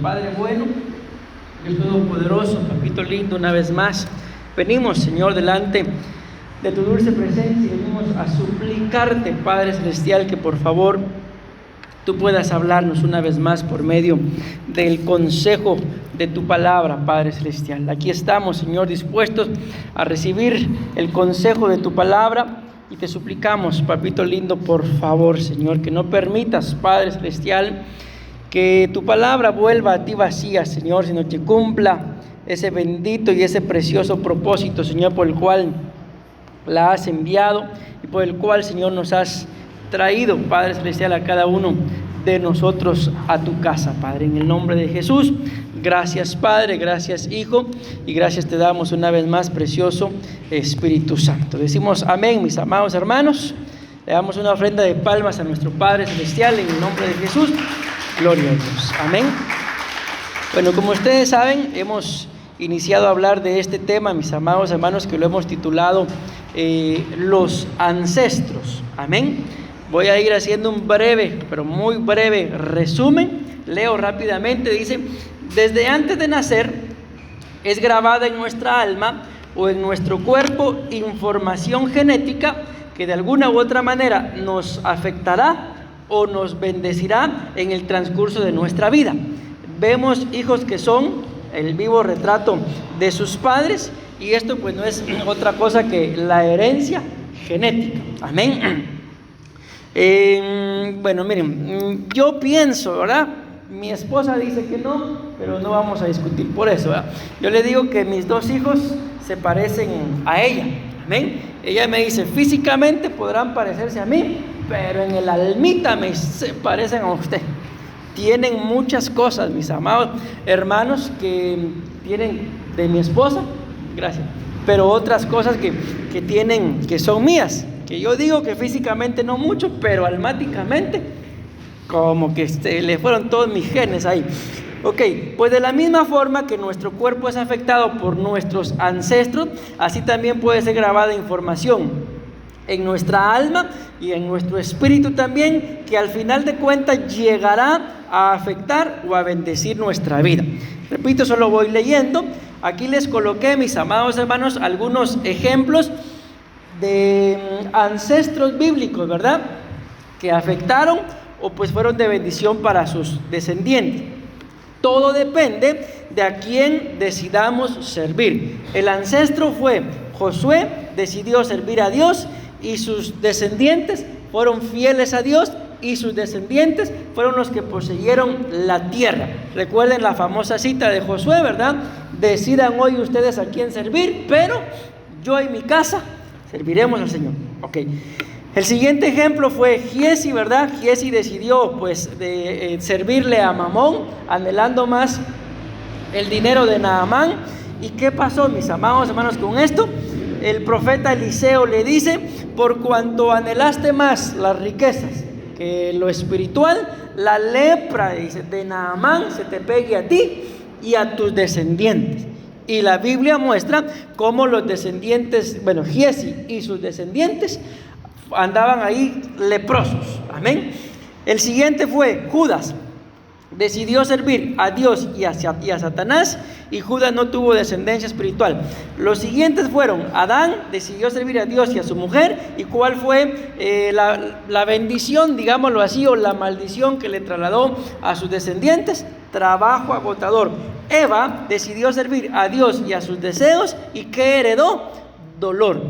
Padre bueno, Dios Todopoderoso, Papito lindo, una vez más venimos, Señor, delante de tu dulce presencia y venimos a suplicarte, Padre Celestial, que por favor tú puedas hablarnos una vez más por medio del consejo de tu palabra, Padre Celestial. Aquí estamos, Señor, dispuestos a recibir el consejo de tu palabra y te suplicamos, Papito lindo, por favor, Señor, que no permitas, Padre Celestial, que tu palabra vuelva a ti vacía, Señor, sino que cumpla ese bendito y ese precioso propósito, Señor, por el cual la has enviado y por el cual, Señor, nos has traído, Padre Celestial, a cada uno de nosotros a tu casa, Padre, en el nombre de Jesús. Gracias, Padre, gracias, Hijo, y gracias te damos una vez más, precioso Espíritu Santo. Decimos amén, mis amados hermanos. Le damos una ofrenda de palmas a nuestro Padre Celestial en el nombre de Jesús. Gloria a Dios. Amén. Bueno, como ustedes saben, hemos iniciado a hablar de este tema, mis amados hermanos, que lo hemos titulado los ancestros. Amén. Voy a ir haciendo un breve, pero muy breve resumen. Leo rápidamente, dice: desde antes de nacer es grabada en nuestra alma o en nuestro cuerpo información genética que de alguna u otra manera nos afectará o nos bendecirá en el transcurso de nuestra vida. Vemos hijos que son el vivo retrato de sus padres, y esto pues no es otra cosa que la herencia genética. Amén. Bueno, miren, yo pienso, ¿verdad? Mi esposa dice que no, pero no vamos a discutir por eso, ¿verdad? Yo le digo que mis dos hijos se parecen a ella. Amén. Ella me dice, físicamente podrán parecerse a mí, pero en el almita se parecen a usted. Tienen muchas cosas, mis amados hermanos, que tienen de mi esposa, gracias, pero otras cosas que tienen, que son mías, que yo digo que físicamente no mucho, pero almáticamente como que le fueron todos mis genes ahí. Ok, pues de la misma forma que nuestro cuerpo es afectado por nuestros ancestros, así también puede ser grabada información en nuestra alma y en nuestro espíritu también, que al final de cuentas llegará a afectar o a bendecir nuestra vida. Repito, solo voy leyendo. Aquí les coloqué, mis amados hermanos, algunos ejemplos de ancestros bíblicos, ¿verdad?, que afectaron o pues fueron de bendición para sus descendientes. Todo depende de a quién decidamos servir. El ancestro fue Josué, decidió servir a Dios y sus descendientes fueron fieles a Dios y sus descendientes fueron los que poseyeron la tierra. Recuerden la famosa cita de Josué, ¿verdad? Decidan hoy ustedes a quién servir, pero yo y mi casa serviremos al Señor. Ok. El siguiente ejemplo fue Giesi, ¿verdad? Giesi decidió pues de servirle a Mamón, anhelando más el dinero de Naamán. ¿Y qué pasó, mis amados hermanos, con esto? El profeta Eliseo le dice: por cuanto anhelaste más las riquezas que lo espiritual, la lepra, dice, de Naamán se te pegue a ti y a tus descendientes. Y la Biblia muestra cómo los descendientes, bueno, Giesi y sus descendientes andaban ahí leprosos. Amén. El siguiente fue Judas. Decidió servir a Dios y a Satanás, y Judas no tuvo descendencia espiritual. Los siguientes fueron Adán, decidió servir a Dios y a su mujer. ¿Y cuál fue la bendición, digámoslo así, o la maldición que le trasladó a sus descendientes? Trabajo agotador. Eva decidió servir a Dios y a sus deseos, ¿y qué heredó? Dolor.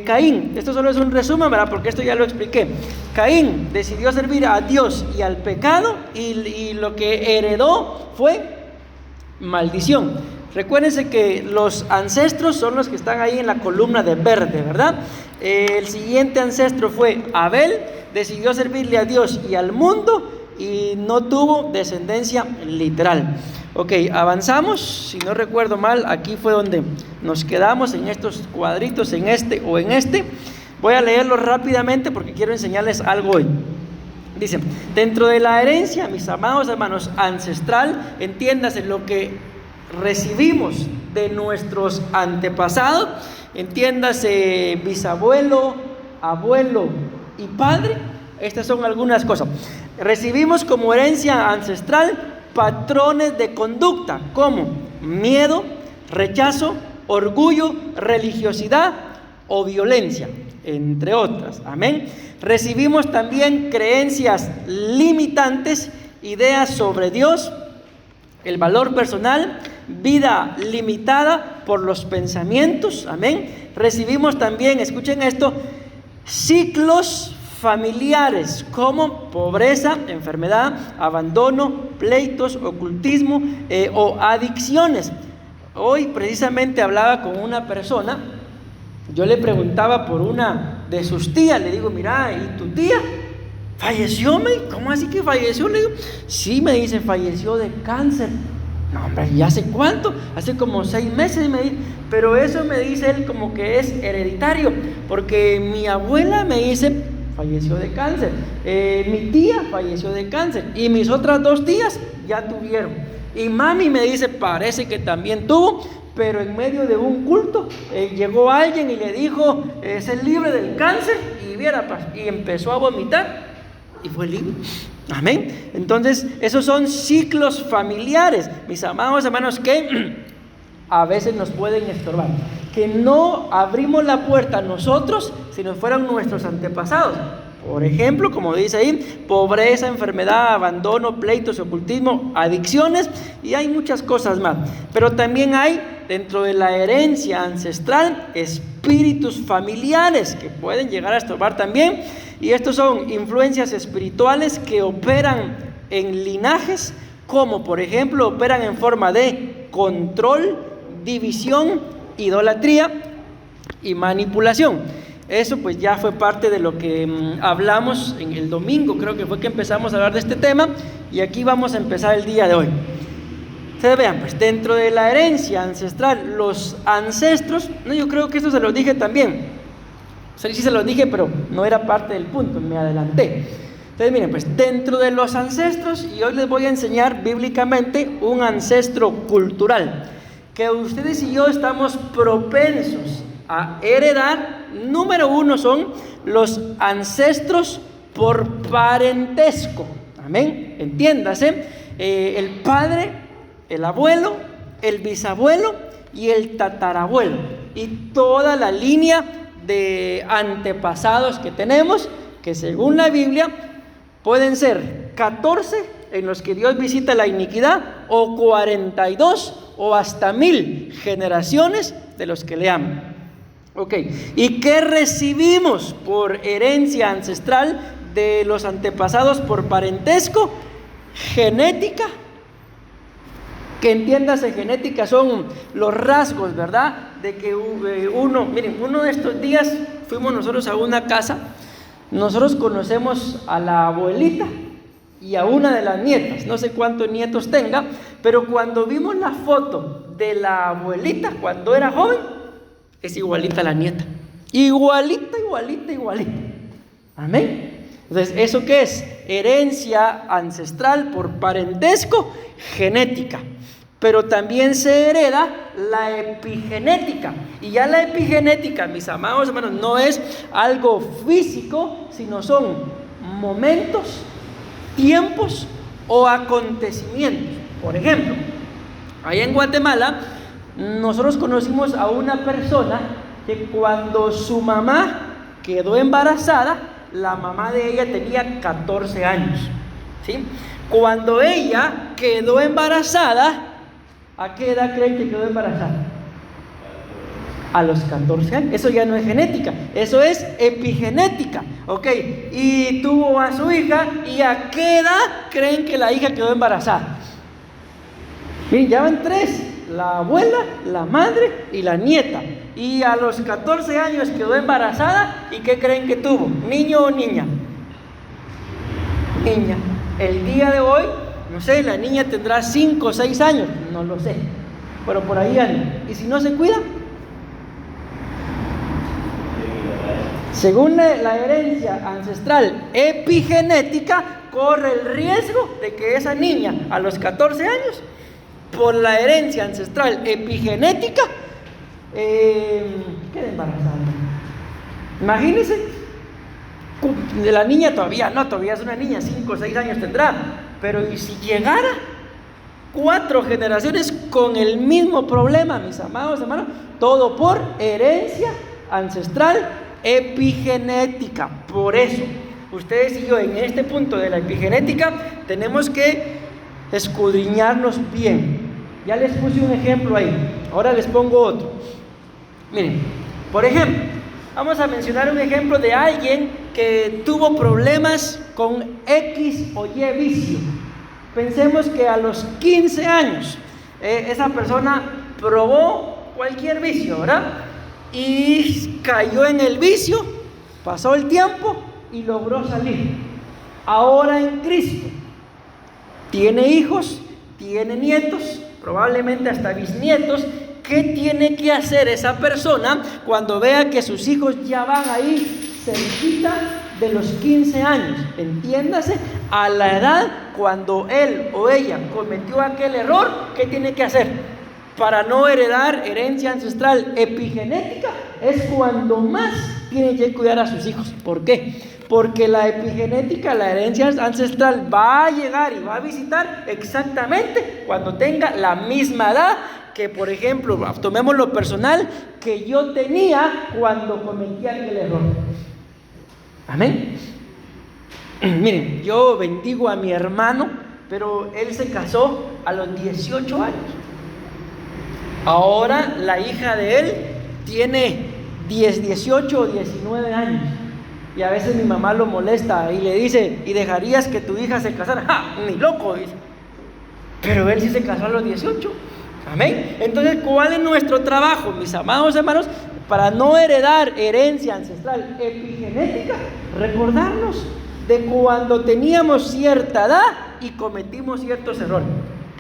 Caín, esto solo es un resumen, ¿verdad?, porque esto ya lo expliqué. Caín decidió servir a Dios y al pecado, y lo que heredó fue maldición. Recuérdense que los ancestros son los que están ahí en la columna de verde, ¿verdad? El siguiente ancestro fue Abel, decidió servirle a Dios y al mundo y no tuvo descendencia literal. Ok, avanzamos. Si no recuerdo mal, aquí fue donde nos quedamos, en estos cuadritos, en este o en este. Voy a leerlo rápidamente porque quiero enseñarles algo hoy. Dice: dentro de la herencia, mis amados hermanos, ancestral, entiéndase lo que recibimos de nuestros antepasados, entiéndase bisabuelo, abuelo y padre. Estas son algunas cosas. Recibimos como herencia ancestral patrones de conducta como miedo, rechazo, orgullo, religiosidad o violencia, entre otras. Amén. Recibimos también creencias limitantes, ideas sobre Dios, el valor personal, vida limitada por los pensamientos. Amén. Recibimos también, escuchen esto, ciclos familiares como pobreza, enfermedad, abandono, pleitos, ocultismo o adicciones. Hoy precisamente hablaba con una persona, yo le preguntaba por una de sus tías, le digo, mira, ¿y tu tía falleció? ¿Cómo así que falleció? Le digo, sí, me dice, falleció de cáncer. No, hombre, ¿y hace cuánto? Hace como 6 meses, me dice. Pero eso me dice él como que es hereditario, porque mi abuela me dice, falleció de cáncer, mi tía falleció de cáncer y mis otras 2 tías ya tuvieron. Y mami me dice, parece que también tuvo, pero en medio de un culto llegó alguien y le dijo, es libre del cáncer, y empezó a vomitar y fue libre. Amén. Entonces esos son ciclos familiares, mis amados hermanos, que a veces nos pueden estorbar, que no abrimos la puerta nosotros si no fueran nuestros antepasados. Por ejemplo, como dice ahí, pobreza, enfermedad, abandono, pleitos, ocultismo, adicciones, y hay muchas cosas más. Pero también hay dentro de la herencia ancestral espíritus familiares que pueden llegar a estorbar también, y estos son influencias espirituales que operan en linajes, como por ejemplo operan en forma de control, división, idolatría y manipulación. Eso pues ya fue parte de lo que hablamos en el domingo, creo que fue que empezamos a hablar de este tema, y aquí vamos a empezar el día de hoy. Ustedes vean, pues dentro de la herencia ancestral, los ancestros, no, yo creo que esto se los dije también, sí se los dije, pero no era parte del punto, me adelanté. Entonces miren, pues dentro de los ancestros, y hoy les voy a enseñar bíblicamente un ancestro cultural, que ustedes y yo estamos propensos a heredar. Número 1 son los ancestros por parentesco. Amén. Entiéndase, el padre, el abuelo, el bisabuelo y el tatarabuelo, y toda la línea de antepasados que tenemos, que según la Biblia pueden ser 14 en los que Dios visita la iniquidad, o 42 o hasta 1000 generaciones de los que le aman. Ok, ¿y qué recibimos por herencia ancestral de los antepasados por parentesco? Genética, que entiéndase, genética son los rasgos, ¿verdad? De que miren, uno de estos días fuimos nosotros a una casa, nosotros conocemos a la abuelita y a una de las nietas, no sé cuántos nietos tenga, pero cuando vimos la foto de la abuelita cuando era joven, es igualita a la nieta, igualita. Amén. Entonces, ¿eso qué es? Herencia ancestral por parentesco, genética. Pero también se hereda la epigenética. Y ya la epigenética, mis amados hermanos, no es algo físico, sino son momentos, tiempos o acontecimientos. Por ejemplo, allá en Guatemala, nosotros conocimos a una persona que cuando su mamá quedó embarazada, la mamá de ella tenía 14 años, ¿sí? Cuando ella quedó embarazada, ¿a qué edad creen que quedó embarazada? A los 14 años. Eso ya no es genética, eso es epigenética, ¿ok? Y tuvo a su hija, ¿y a qué edad creen que la hija quedó embarazada? Miren, ya van 3. La abuela, la madre y la nieta. Y a los 14 años quedó embarazada. ¿Y qué creen que tuvo? ¿Niño o niña? Niña. El día de hoy, no sé, la niña tendrá 5 o 6 años. No lo sé, pero por ahí anda. ¿Y si no se cuida? Según la herencia ancestral epigenética, corre el riesgo de que esa niña a los 14 años, por la herencia ancestral epigenética, quede embarazada. Imagínense, la niña todavía es una niña, 5 o 6 años tendrá, pero ¿y si llegara 4 generaciones con el mismo problema, mis amados hermanos, todo por herencia ancestral epigenética. Por eso, ustedes y yo en este punto de la epigenética tenemos que escudriñarnos bien. Ya les puse un ejemplo ahí, ahora les pongo otro. Miren, por ejemplo, vamos a mencionar un ejemplo de alguien que tuvo problemas con X o Y vicio. Pensemos que a los 15 años esa persona probó cualquier vicio, ¿verdad? Y cayó en el vicio, pasó el tiempo y logró salir. Ahora en Cristo tiene hijos, tiene nietos, probablemente hasta bisnietos. ¿Qué tiene que hacer esa persona cuando vea que sus hijos ya van ahí cerquita de los 15 años? Entiéndase, a la edad cuando él o ella cometió aquel error, ¿qué tiene que hacer? Para no heredar herencia ancestral epigenética, es cuando más tiene que cuidar a sus hijos. ¿Por qué? Porque la epigenética, la herencia ancestral, va a llegar y va a visitar exactamente cuando tenga la misma edad que, por ejemplo, tomemos lo personal, que yo tenía cuando cometí aquel error. Amén. Miren, yo bendigo a mi hermano, pero él se casó a los 18 años. Ahora la hija de él tiene 18 o 19 años. Y a veces mi mamá lo molesta y le dice: ¿y dejarías que tu hija se casara? ¡Ja! Ni loco, dice. Pero él sí se casó a los 18. Amén. Entonces, ¿cuál es nuestro trabajo, mis amados hermanos? Para no heredar herencia ancestral epigenética, recordarnos de cuando teníamos cierta edad y cometimos ciertos errores.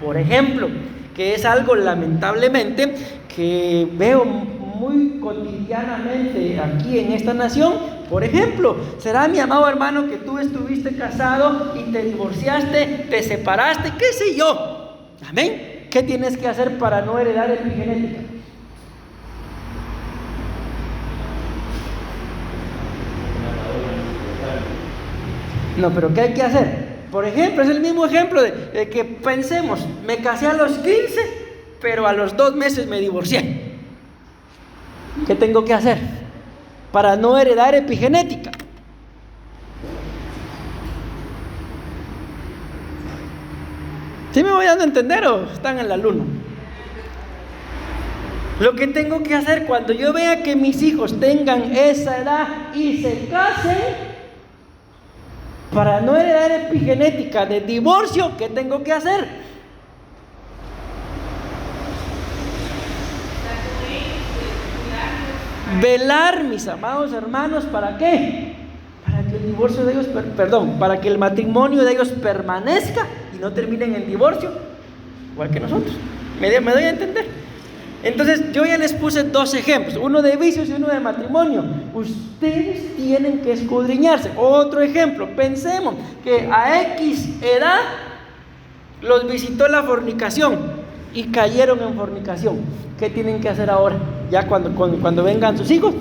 Por ejemplo, que es algo lamentablemente que veo muy cotidianamente aquí en esta nación. Por ejemplo, será, mi amado hermano, que tú estuviste casado y te divorciaste, te separaste, qué sé yo. Amén. ¿Qué tienes que hacer para no heredar epigenética? No, pero ¿qué hay que hacer? Por ejemplo, es el mismo ejemplo de que pensemos, me casé a los 15, pero a los 2 meses me divorcié. ¿Qué tengo que hacer para no heredar epigenética? ¿Sí me voy dando a entender o están en la luna? Lo que tengo que hacer cuando yo vea que mis hijos tengan esa edad y se casen, para no heredar epigenética de divorcio, ¿qué tengo que hacer? Velar, mis amados hermanos, ¿para qué? Para que el divorcio de ellos, para que el matrimonio de ellos permanezca y no terminen en divorcio, igual que nosotros. ¿Me doy a entender? Entonces, yo ya les puse 2 ejemplos, uno de vicios y uno de matrimonio. Ustedes tienen que escudriñarse. Otro ejemplo, pensemos que a X edad los visitó la fornicación y cayeron en fornicación. ¿Qué tienen que hacer ahora? Ya cuando vengan sus hijos.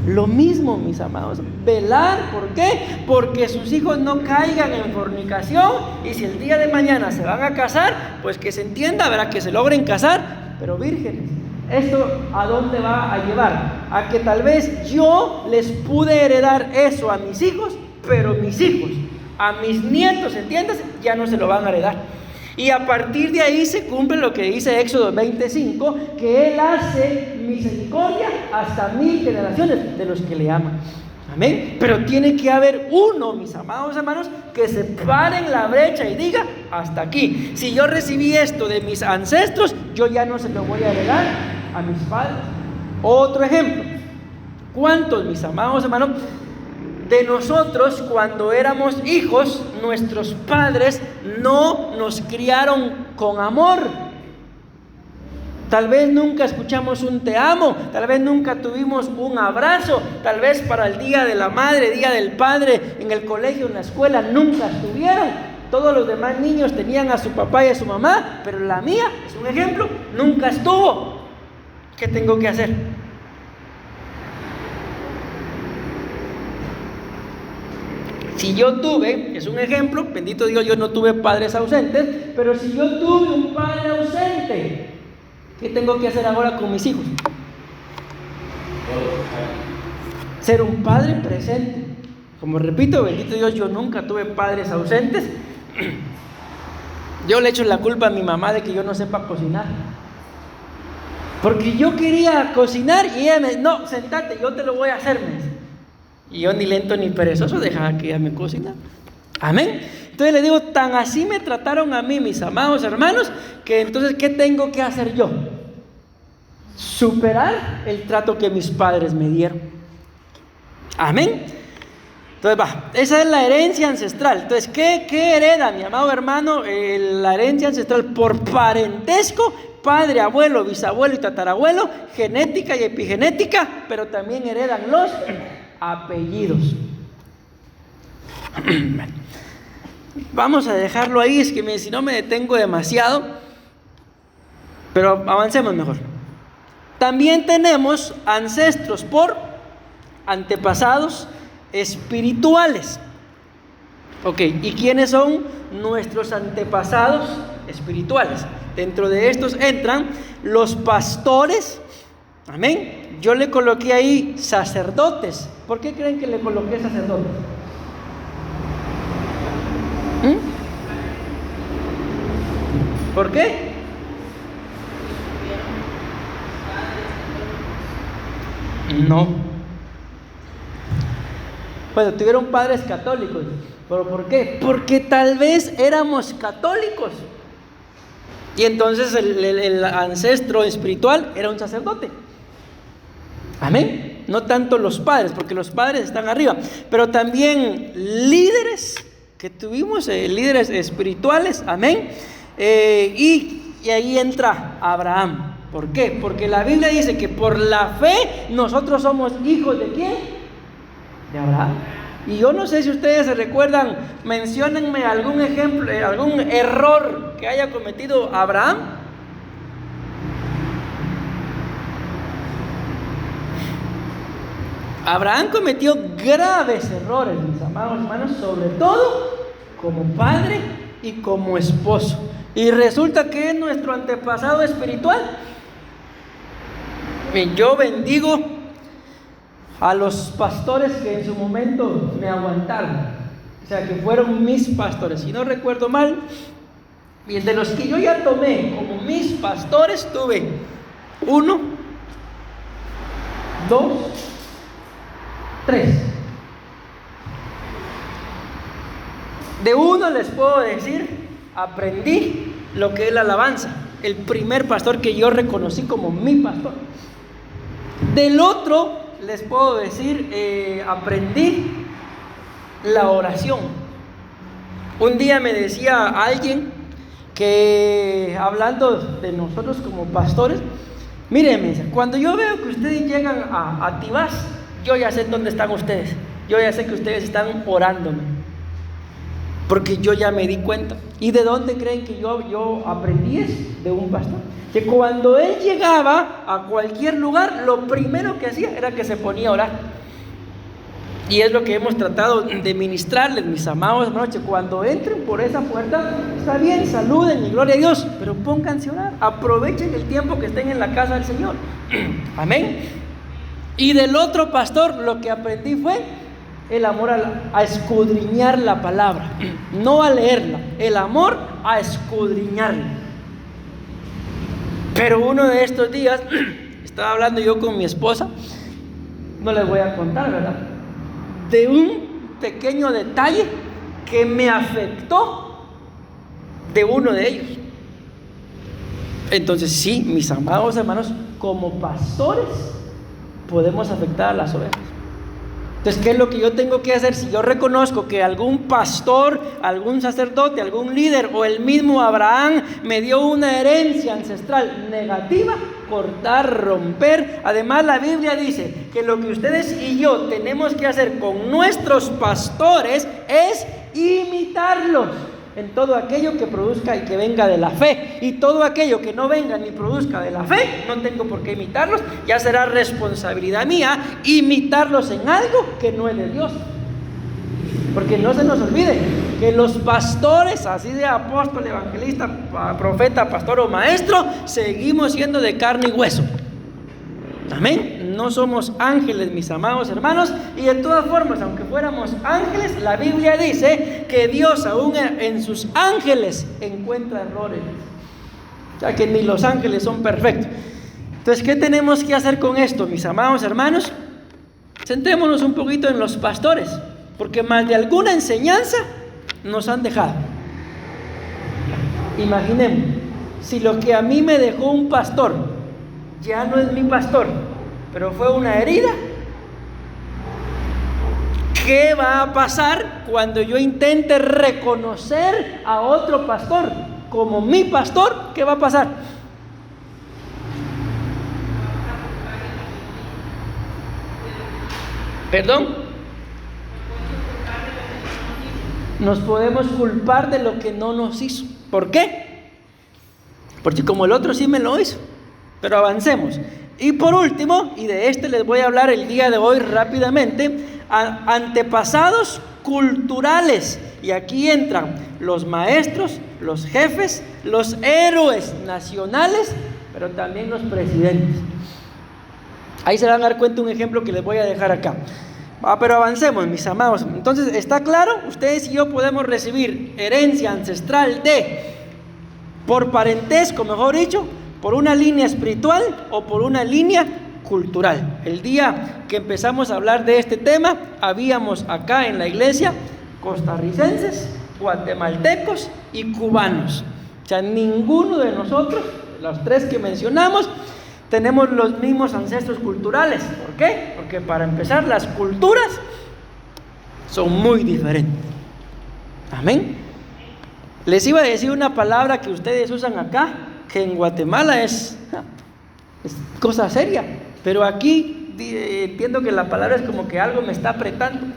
Lo mismo, mis amados, velar. ¿Por qué? Porque sus hijos no caigan en fornicación, y si el día de mañana se van a casar, pues que se entienda, ¿verdad? Que se logren casar, pero vírgenes. ¿Esto a dónde va a llevar? A que tal vez yo les pude heredar eso a mis hijos, pero mis hijos, a mis nietos, ¿entiendes? Ya no se lo van a heredar. Y a partir de ahí se cumple lo que dice Éxodo 25, que Él hace misericordia hasta 1000 generaciones de los que le aman. Amén. Pero tiene que haber uno, mis amados hermanos, que se pare en la brecha y diga: hasta aquí. Si yo recibí esto de mis ancestros, yo ya no se lo voy a heredar a mis padres. Otro ejemplo. ¿Cuántos, mis amados hermanos, de nosotros cuando éramos hijos, nuestros padres no nos criaron con amor? Tal vez nunca escuchamos un te amo, tal vez nunca tuvimos un abrazo, tal vez para el día de la madre, día del padre, en el colegio, en la escuela, nunca estuvieron. Todos los demás niños tenían a su papá y a su mamá, pero la mía, es un ejemplo, nunca estuvo. ¿Qué tengo que hacer? Si yo tuve, es un ejemplo, bendito Dios, yo no tuve padres ausentes, pero si yo tuve un padre ausente, ¿qué tengo que hacer ahora con mis hijos? Ser un padre presente. Como repito, bendito Dios, yo nunca tuve padres ausentes. Yo le echo la culpa a mi mamá de que yo no sepa cocinar. Porque yo quería cocinar y ella me dice, no, sentate, yo te lo voy a hacer, me dice. Y yo ni lento ni perezoso dejaba que ella me cocinara. Amén. Entonces le digo, tan así me trataron a mí, mis amados hermanos, que entonces, ¿qué tengo que hacer yo? Superar el trato que mis padres me dieron. Amén. Entonces esa es la herencia ancestral. Entonces, ¿qué hereda, mi amado hermano? La herencia ancestral por parentesco, padre, abuelo, bisabuelo y tatarabuelo, genética y epigenética, pero también heredan los apellidos. Vamos a dejarlo ahí, es que si no me detengo demasiado, pero avancemos mejor. También tenemos ancestros por antepasados espirituales. Ok, ¿y quiénes son nuestros antepasados espirituales? Dentro de estos entran los pastores. Amén. Yo le coloqué ahí sacerdotes. ¿Por qué creen que le coloqué sacerdotes? ¿Por qué? No. Bueno, tuvieron padres católicos. ¿Pero por qué? Porque tal vez éramos católicos. Y entonces el ancestro espiritual era un sacerdote. Amén. No tanto los padres, porque los padres están arriba, pero también líderes que tuvimos, líderes espirituales. Amén. Y ahí entra Abraham. ¿Por qué? Porque la Biblia dice que por la fe nosotros somos hijos de ¿quién? De Abraham. Y yo no sé si ustedes se recuerdan, menciónenme algún ejemplo, algún error que haya cometido Abraham. Abraham cometió graves errores, mis amados hermanos, sobre todo como padre y como esposo. Y resulta que es nuestro antepasado espiritual. Yo bendigo a los pastores que en su momento me aguantaron, o sea, que fueron mis pastores, si no recuerdo mal. Y de los que yo ya tomé como mis pastores, tuve 1, 2, 3. De uno les puedo decir, aprendí lo que es la alabanza, el primer pastor que yo reconocí como mi pastor. Del otro les puedo decir, aprendí la oración. Un día me decía alguien que, hablando de nosotros como pastores, mírenme, cuando yo veo que ustedes llegan a Tibás, yo ya sé dónde están ustedes. Yo ya sé que ustedes están orándome, porque yo ya me di cuenta. ¿Y de dónde creen que yo aprendí eso? De un pastor. Que cuando él llegaba a cualquier lugar, lo primero que hacía era que se ponía a orar. Y es lo que hemos tratado de ministrarles, mis amados hermanos, que cuando entren por esa puerta, está bien, saluden y gloria a Dios, pero pónganse a orar, aprovechen el tiempo que estén en la casa del Señor. Amén. Y del otro pastor lo que aprendí fue el amor a escudriñar la palabra, no a leerla, el amor a escudriñarla. Pero uno de estos días estaba hablando yo con mi esposa, no les voy a contar, ¿verdad?, de un pequeño detalle que me afectó de uno de ellos. Entonces sí, mis amados hermanos, como pastores podemos afectar a las ovejas. Entonces, ¿qué es lo que yo tengo que hacer? Si yo reconozco que algún pastor, algún sacerdote, algún líder o el mismo Abraham me dio una herencia ancestral negativa, cortar, romper. Además, la Biblia dice que lo que ustedes y yo tenemos que hacer con nuestros pastores es imitarlos en todo aquello que produzca y que venga de la fe. Y todo aquello que no venga ni produzca de la fe, no tengo por qué imitarlos. Ya será responsabilidad mía imitarlos en algo que no es de Dios. Porque no se nos olvide que los pastores, así de apóstol, evangelista, profeta, pastor o maestro, seguimos siendo de carne y hueso. Amén. No somos ángeles, mis amados hermanos, y de todas formas, aunque fuéramos ángeles, la Biblia dice que Dios aún en sus ángeles encuentra errores. O sea que ni los ángeles son perfectos. Entonces, ¿qué tenemos que hacer con esto, mis amados hermanos? Centrémonos un poquito en los pastores, porque más de alguna enseñanza nos han dejado. Imaginemos, si lo que a mí me dejó un pastor ya no es mi pastor, pero fue una herida, ¿qué va a pasar cuando yo intente reconocer a otro pastor como mi pastor? ¿Qué va a pasar? ¿Perdón? Nos podemos culpar de lo que no nos hizo. ¿Por qué? Porque como el otro sí me lo hizo. Pero avancemos. Y por último, y de este les voy a hablar el día de hoy rápidamente, antepasados culturales. Y aquí entran los maestros, los jefes, los héroes nacionales, pero también los presidentes. Ahí se van a dar cuenta un ejemplo que les voy a dejar acá. Pero avancemos, mis amados. Entonces, ¿está claro? Ustedes y yo podemos recibir herencia ancestral por parentesco, mejor dicho, por una línea espiritual o por una línea cultural. El día que empezamos a hablar de este tema, habíamos acá en la iglesia costarricenses, guatemaltecos y cubanos. O sea, ninguno de nosotros, los tres que mencionamos, tenemos los mismos ancestros culturales. ¿Por qué? Porque para empezar, las culturas son muy diferentes. Amén. Les iba a decir una palabra que ustedes usan acá, que en Guatemala es cosa seria, pero aquí entiendo que la palabra es como que algo me está apretando.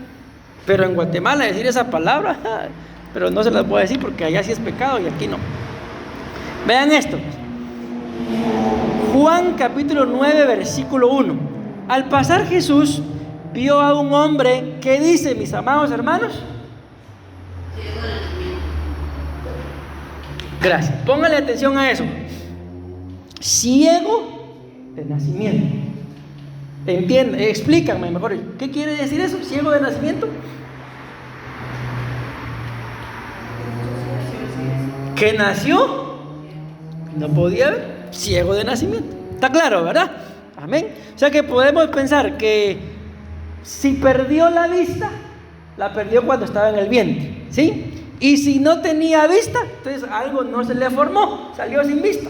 Pero en Guatemala decir esa palabra, pero no se las voy a decir porque allá sí es pecado y aquí no. Vean esto. Juan capítulo 9 versículo 1. Al pasar Jesús vio a un hombre que dice, mis amados hermanos, gracias, pónganle atención a eso, ciego de nacimiento. Entienden, explícanme mejor, ¿qué quiere decir eso? Ciego de nacimiento. Que nació, no podía ver, ciego de nacimiento. ¿Está claro, verdad? Amén. O sea que podemos pensar que si perdió la vista, la perdió cuando estaba en el vientre, ¿sí? Y si no tenía vista, entonces algo no se le formó, salió sin vista,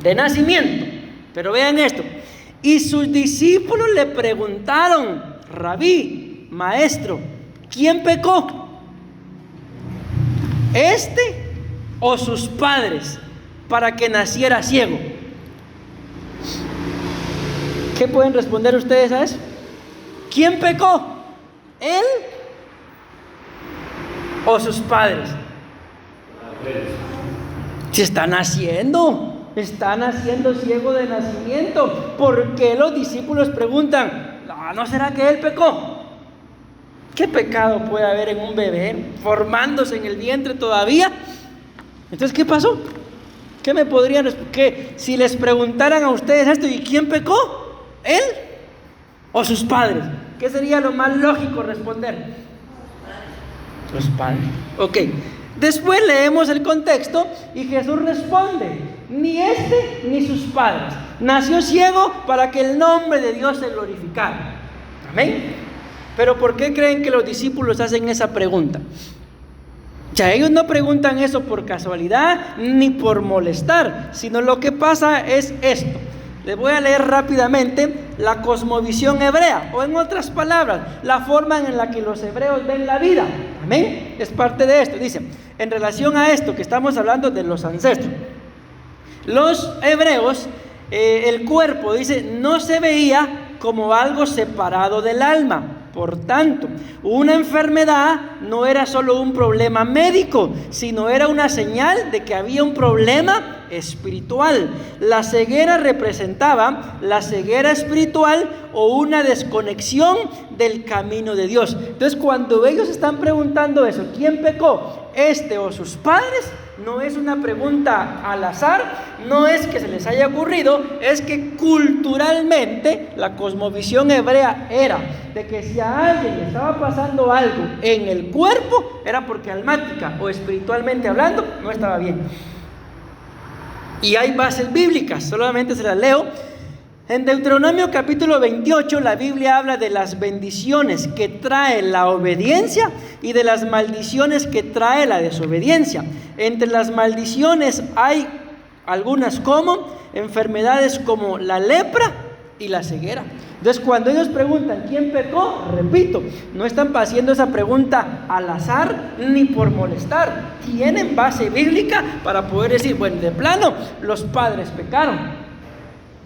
de nacimiento. Pero vean esto. Y sus discípulos le preguntaron, Rabí, maestro, ¿quién pecó? ¿Este o sus padres para que naciera ciego? ¿Qué pueden responder ustedes a eso? ¿Quién pecó? ¿Él o sus padres? Si están naciendo ciego de nacimiento. ¿Por qué los discípulos preguntan, ¿no será que él pecó? ¿Qué pecado puede haber en un bebé formándose en el vientre todavía? Entonces, ¿qué pasó? ¿Qué me podrían responder? Si les preguntaran a ustedes esto, ¿y quién pecó? ¿Él o sus padres? ¿Qué sería lo más lógico responder? Los padres. Ok. Después leemos el contexto y Jesús responde, ni este ni sus padres. Nació ciego para que el nombre de Dios se glorificara. Amén. Pero ¿por qué creen que los discípulos hacen esa pregunta? O sea, ellos no preguntan eso por casualidad ni por molestar, sino lo que pasa es esto. Les voy a leer rápidamente la cosmovisión hebrea, o en otras palabras, la forma en la que los hebreos ven la vida. Amén. Es parte de esto. Dice, en relación a esto que estamos hablando de los ancestros, los hebreos, el cuerpo, dice, no se veía como algo separado del alma, Por tanto, una enfermedad no era solo un problema médico, sino era una señal de que había un problema espiritual. La ceguera representaba la ceguera espiritual o una desconexión del camino de Dios. Entonces, cuando ellos están preguntando eso, ¿quién pecó? ¿Este o sus padres? No es una pregunta al azar, no es que se les haya ocurrido, es que culturalmente la cosmovisión hebrea era de que si a alguien le estaba pasando algo en el cuerpo, era porque almática o espiritualmente hablando no estaba bien. Y hay bases bíblicas, solamente se las leo. En Deuteronomio capítulo 28 la Biblia habla de las bendiciones que trae la obediencia y de las maldiciones que trae la desobediencia. Entre las maldiciones hay algunas como enfermedades como la lepra y la ceguera. Entonces, cuando ellos preguntan ¿quién pecó? Repito, no están haciendo esa pregunta al azar ni por molestar. Tienen base bíblica para poder decir, bueno, de plano, los padres pecaron.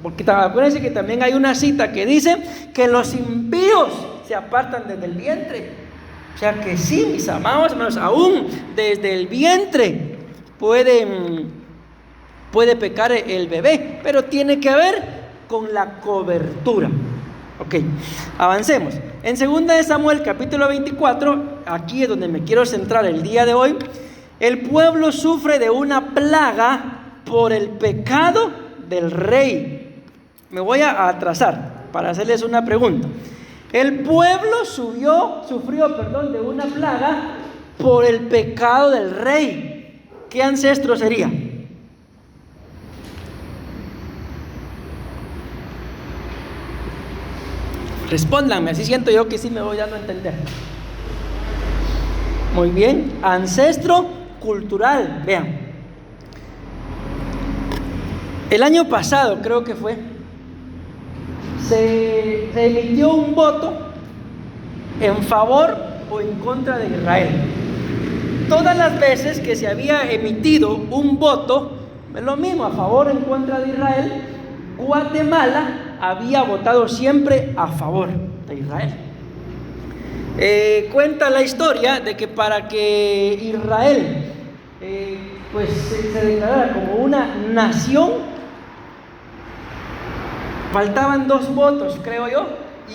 Porque acuérdense que también hay una cita que dice que los impíos se apartan desde el vientre. O sea que sí, mis amados hermanos, aún desde el vientre puede pecar el bebé, pero tiene que ver con la cobertura. Ok, avancemos. En 2 de Samuel capítulo 24, aquí es donde me quiero centrar el día de hoy. El pueblo sufre de una plaga por el pecado del rey. Me voy a atrasar para hacerles una pregunta. El pueblo sufrió de una plaga por el pecado del rey. ¿Qué ancestro sería? Respóndanme, así siento yo que sí me voy dando a entender. Muy bien, ancestro cultural. Vean, el año pasado creo que fue, se emitió un voto en favor o en contra de Israel. Todas las veces que se había emitido un voto, es lo mismo, a favor o en contra de Israel, Guatemala había votado siempre a favor de Israel. Cuenta la historia de que para que Israel se declarara como una nación, faltaban 2 votos, creo yo,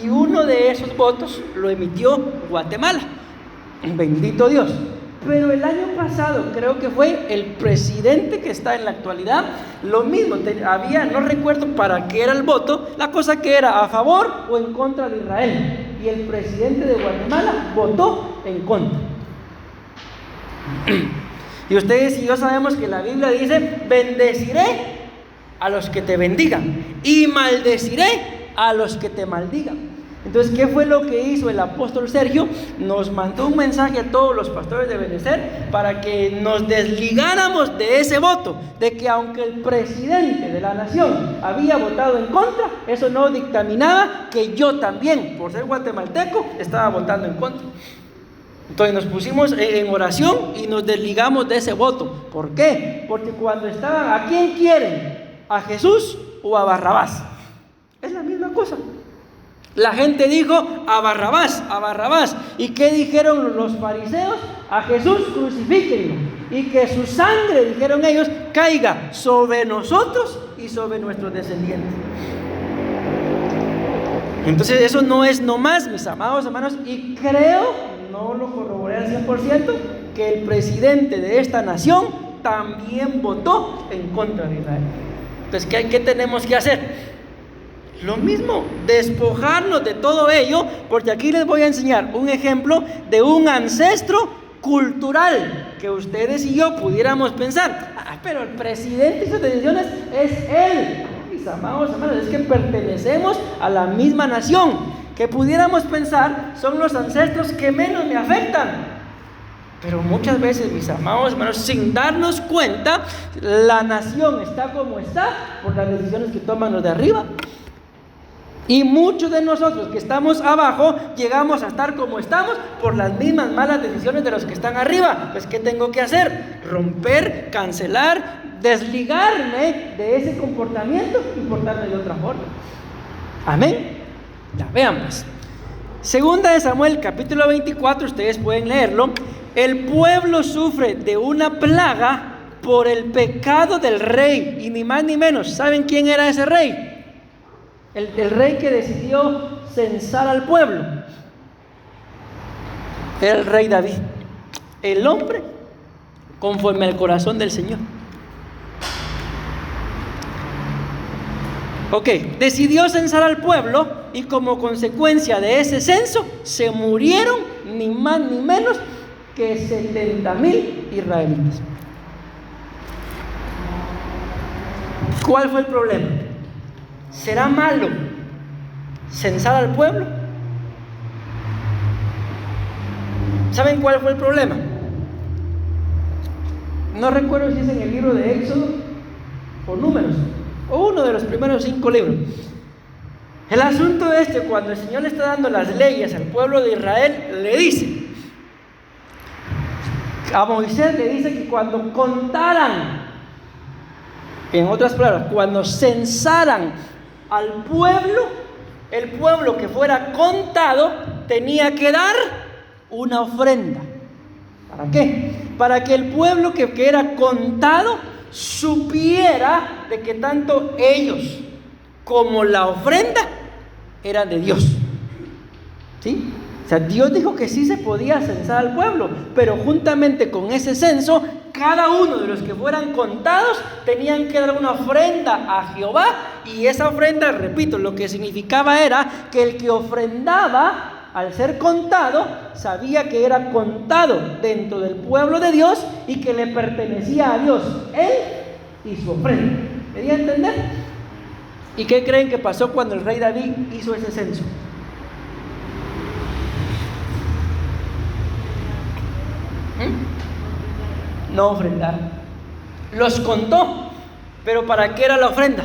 y uno de esos votos lo emitió Guatemala. Bendito Dios. Pero el año pasado creo que fue el presidente que está en la actualidad, lo mismo, no recuerdo para qué era el voto, la cosa que era a favor o en contra de Israel, y el presidente de Guatemala votó en contra. Y ustedes y yo sabemos que la Biblia dice, bendeciré a los que te bendigan y maldeciré a los que te maldigan. Entonces, ¿qué fue lo que hizo el apóstol Sergio? Nos mandó un mensaje a todos los pastores de Benecer para que nos desligáramos de ese voto, de que aunque el presidente de la nación había votado en contra, eso no dictaminaba que yo también, por ser guatemalteco, estaba votando en contra. Entonces nos pusimos en oración y nos desligamos de ese voto. ¿Por qué? Porque cuando estaban, ¿a quién quieren? ¿A Jesús o a Barrabás? Es la misma cosa. La gente dijo a Barrabás, a Barrabás. ¿Y qué dijeron los fariseos? A Jesús crucifíquenlo. Y que su sangre, dijeron ellos, caiga sobre nosotros y sobre nuestros descendientes. Entonces eso no es nomás, mis amados hermanos, y creo, no lo corroboré al 100%, que el presidente de esta nación también votó en contra de Israel. Entonces, ¿qué tenemos que hacer? Lo mismo, despojarnos de todo ello, porque aquí les voy a enseñar un ejemplo de un ancestro cultural que ustedes y yo pudiéramos pensar, pero el presidente y sus decisiones es él. Mis amados hermanos, es que pertenecemos a la misma nación, que pudiéramos pensar son los ancestros que menos me afectan. Pero muchas veces, mis amados hermanos, sin darnos cuenta, la nación está como está por las decisiones que toman los de arriba. Y muchos de nosotros que estamos abajo llegamos a estar como estamos por las mismas malas decisiones de los que están arriba. Pues, ¿qué tengo que hacer? Romper, cancelar, desligarme de ese comportamiento y portarme de otra forma. Amén. Ya veamos. Segunda de Samuel, capítulo 24, ustedes pueden leerlo. El pueblo sufre de una plaga por el pecado del rey, y ni más ni menos. ¿Saben quién era ese rey? El rey que decidió censar al pueblo. Era el rey David, el hombre conforme al corazón del Señor. Ok, decidió censar al pueblo, y como consecuencia de ese censo se murieron ni más ni menos que 70,000 israelitas. ¿Cuál fue el problema? ¿Será malo censar al pueblo? ¿Saben cuál fue el problema? No recuerdo si es en el libro de Éxodo o Números, o uno de los primeros 5 libros. El asunto es que cuando el Señor le está dando las leyes al pueblo de Israel, le dice a Moisés, le dice que cuando contaran, en otras palabras, cuando censaran al pueblo, el pueblo que fuera contado tenía que dar una ofrenda. ¿Para qué? Para que el pueblo que era contado supiera de que tanto ellos como la ofrenda eran de Dios. ¿Sí? O sea, Dios dijo que sí se podía censar al pueblo, pero juntamente con ese censo, cada uno de los que fueran contados tenían que dar una ofrenda a Jehová. Y esa ofrenda, repito, lo que significaba era que el que ofrendaba, al ser contado, sabía que era contado dentro del pueblo de Dios y que le pertenecía a Dios él y su ofrenda. ¿Me di a entender? ¿Y qué creen que pasó cuando el rey David hizo ese censo? No ofrendaron. Los contó, pero ¿para qué era la ofrenda?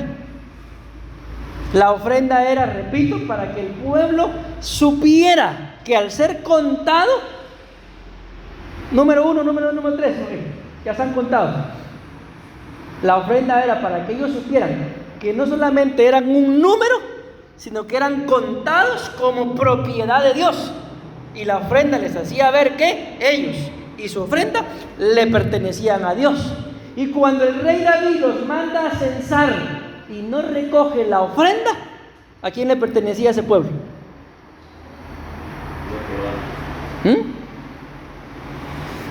La ofrenda era, repito, para que el pueblo supiera que al ser contado, número 1, número 3, ya están contados. La ofrenda era para que ellos supieran que no solamente eran un número, sino que eran contados como propiedad de Dios. Y la ofrenda les hacía ver que ellos y su ofrenda le pertenecían a Dios. Y cuando el rey David los manda a censar y no recoge la ofrenda, ¿a quién le pertenecía ese pueblo?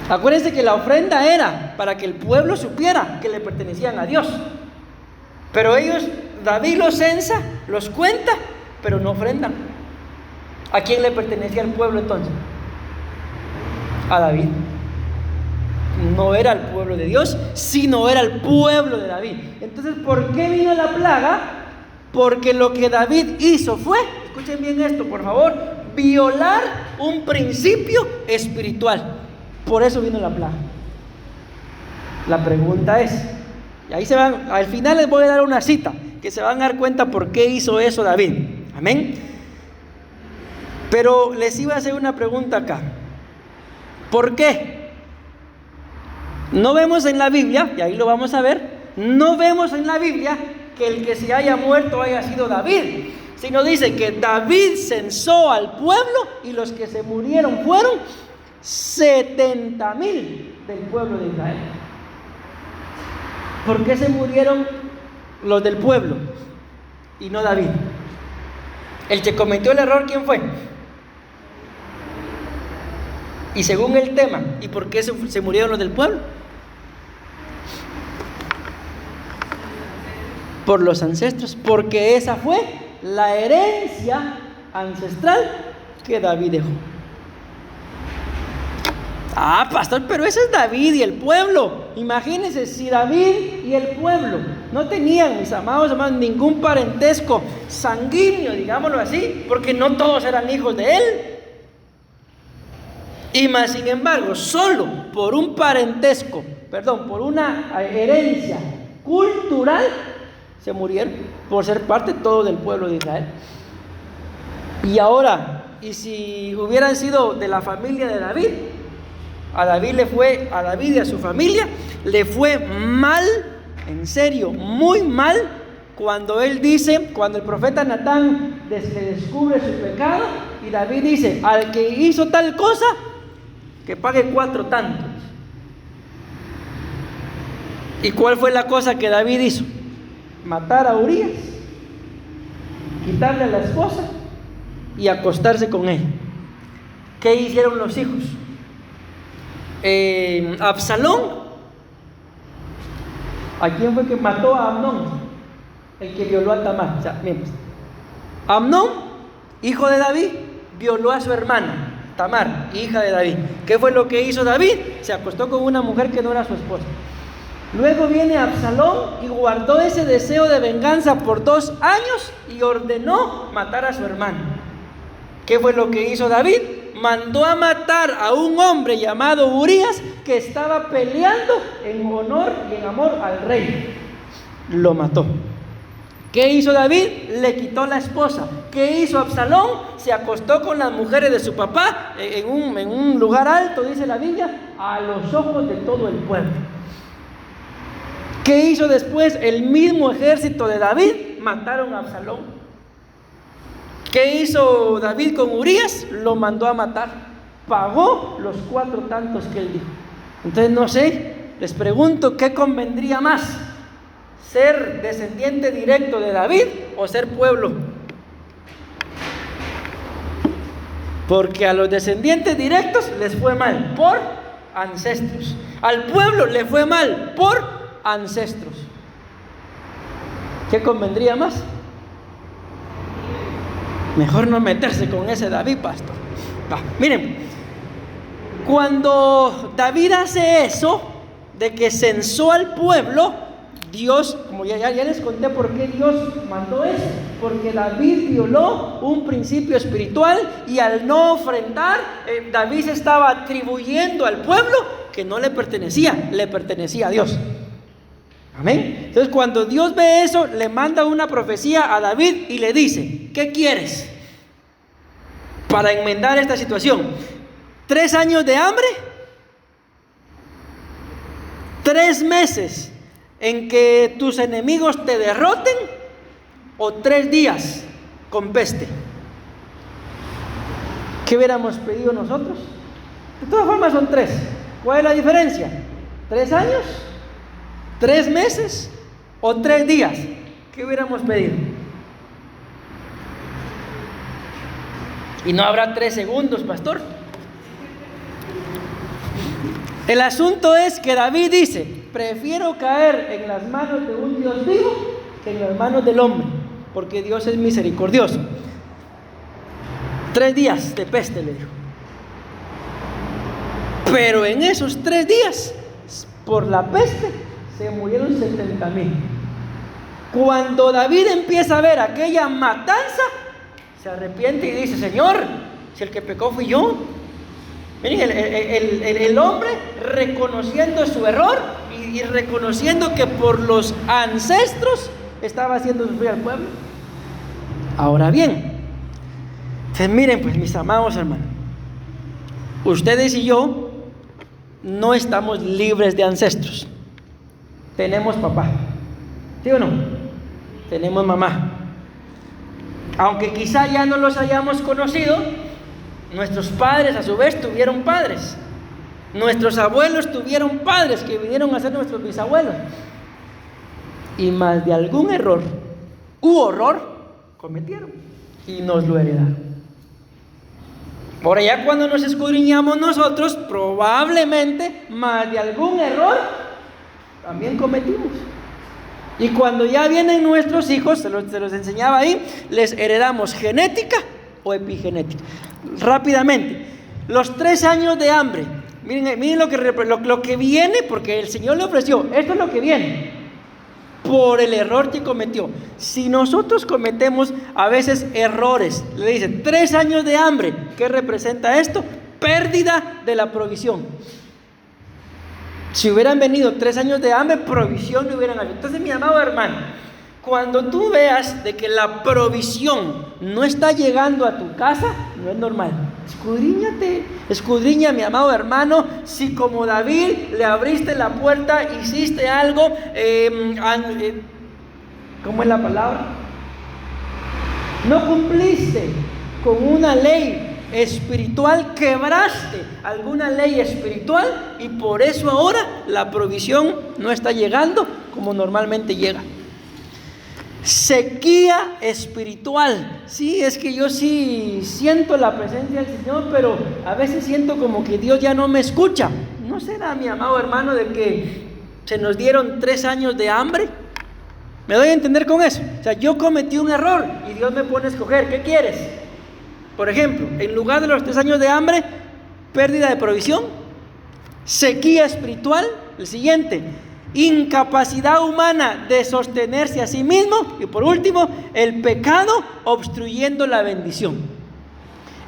Acuérdense que la ofrenda era para que el pueblo supiera que le pertenecían a Dios. Pero ellos, David los censa, los cuenta, pero no ofrendan. ¿A quién le pertenecía el pueblo entonces? A David. No era el pueblo de Dios, sino era el pueblo de David. Entonces, ¿por qué vino la plaga? Porque lo que David hizo fue, escuchen bien esto por favor, violar un principio espiritual. Por eso vino la plaga. La pregunta es, y ahí se van, al final les voy a dar una cita, que se van a dar cuenta por qué hizo eso David. Amén. Pero les iba a hacer una pregunta acá. ¿Por qué? No vemos en la Biblia, y ahí lo vamos a ver, no vemos en la Biblia que el que se haya muerto haya sido David, sino dice que David censó al pueblo y los que se murieron fueron 70,000 del pueblo de Israel. ¿Por qué se murieron los del pueblo y no David? El que cometió el error, ¿quién fue? Y según el tema, ¿y por qué se murieron los del pueblo? Por los ancestros, porque esa fue la herencia ancestral que David dejó. Ah, pastor, pero ese es David y el pueblo. Imagínense si David y el pueblo no tenían, mis amados hermanos, ningún parentesco sanguíneo, digámoslo así, porque no todos eran hijos de él. Y más sin embargo, solo por un parentesco, por una herencia cultural, se murieron por ser parte todo del pueblo de Israel. Y ahora, y si hubieran sido de la familia de David, a David y a su familia le fue mal, en serio, muy mal, cuando él dice, cuando el profeta Natán le descubre su pecado, y David dice: al que hizo tal cosa, que pague 4 tantos. ¿Y cuál fue la cosa que David hizo? Matar a Urías, quitarle a la esposa y acostarse con él. ¿Qué hicieron los hijos? Absalón, ¿a quién fue que mató a Amnón? El que violó a Tamar. O sea, miren, Amnón, hijo de David, violó a su hermana Tamar, hija de David. ¿Qué fue lo que hizo David? Se acostó con una mujer que no era su esposa. Luego viene Absalón y guardó ese deseo de venganza por 2 años y ordenó matar a su hermano. ¿Qué fue lo que hizo David? Mandó a matar a un hombre llamado Urías, que estaba peleando en honor y en amor al rey. Lo mató. ¿Qué hizo David? Le quitó la esposa. ¿Qué hizo Absalón? Se acostó con las mujeres de su papá en un lugar alto, dice la Biblia, a los ojos de todo el pueblo. ¿Qué hizo después el mismo ejército de David? Mataron a Absalón. ¿Qué hizo David con Urías? Lo mandó a matar. Pagó los 4 tantos que él dijo. Entonces no sé, les pregunto, ¿qué convendría más? ¿Ser descendiente directo de David o ser pueblo? Porque a los descendientes directos les fue mal por ancestros. Al pueblo le fue mal por ancestros. ¿Qué convendría más? Mejor no meterse con ese David, pastor. Miren, cuando David hace eso, de que censó al pueblo, Dios, como ya les conté por qué Dios mandó eso, porque David violó un principio espiritual y al no ofrendar, David se estaba atribuyendo al pueblo que no le pertenecía a Dios. Amén. Entonces, cuando Dios ve eso, le manda una profecía a David y le dice: ¿qué quieres para enmendar esta situación? 3 años de hambre, 3 meses en que tus enemigos te derroten, o 3 días con peste. ¿Qué hubiéramos pedido nosotros? De todas formas son 3. ¿Cuál es la diferencia? 3 años, 3 meses o 3 días. ¿Qué hubiéramos pedido? Y no habrá 3 segundos, pastor. El asunto es que David dice: prefiero caer en las manos de un Dios vivo que en las manos del hombre, porque Dios es misericordioso. 3 días de peste, le dijo. Pero en esos 3 días, por la peste, se murieron 70,000. Cuando David empieza a ver aquella matanza, se arrepiente y dice: Señor, si el que pecó fui yo. Miren, el hombre reconociendo su error y reconociendo que por los ancestros estaba haciendo sufrir al pueblo. Ahora bien, entonces miren, pues, mis amados hermanos, ustedes y yo no estamos libres de ancestros. Tenemos papá, ¿sí o no? Tenemos mamá. Aunque quizá ya no los hayamos conocido, nuestros padres a su vez tuvieron padres. Nuestros abuelos tuvieron padres que vinieron a ser nuestros bisabuelos. Y más de algún error u horror cometieron y nos lo heredaron. Por allá, cuando nos escudriñamos nosotros, probablemente más de algún error también cometimos. Y cuando ya vienen nuestros hijos, se los enseñaba ahí, les heredamos genética o epigenética. Rápidamente, los 3 años de hambre. Miren lo que viene, porque el Señor le ofreció. Esto es lo que viene por el error que cometió. Si nosotros cometemos a veces errores, le dice 3 años de hambre. ¿Qué representa esto? Pérdida de la provisión. Si hubieran venido 3 años de hambre, provisión no hubieran habido. Entonces, mi amado hermano, cuando tú veas de que la provisión no está llegando a tu casa, no es normal. Escudriña, mi amado hermano, si como David le abriste la puerta, hiciste algo, ¿cómo es la palabra? No cumpliste con una ley espiritual, quebraste alguna ley espiritual y por eso ahora la provisión no está llegando como normalmente llega. Sequía espiritual. Sí, es que yo sí siento la presencia del Señor, pero a veces siento como que Dios ya no me escucha. ¿No será, mi amado hermano, de que se nos dieron 3 años de hambre? ¿Me doy a entender con eso? O sea, yo cometí un error y Dios me pone a escoger. ¿Qué quieres? Por ejemplo, en lugar de los 3 años de hambre, pérdida de provisión, sequía espiritual. El siguiente, incapacidad humana de sostenerse a sí mismo. Y por último, el pecado obstruyendo la bendición.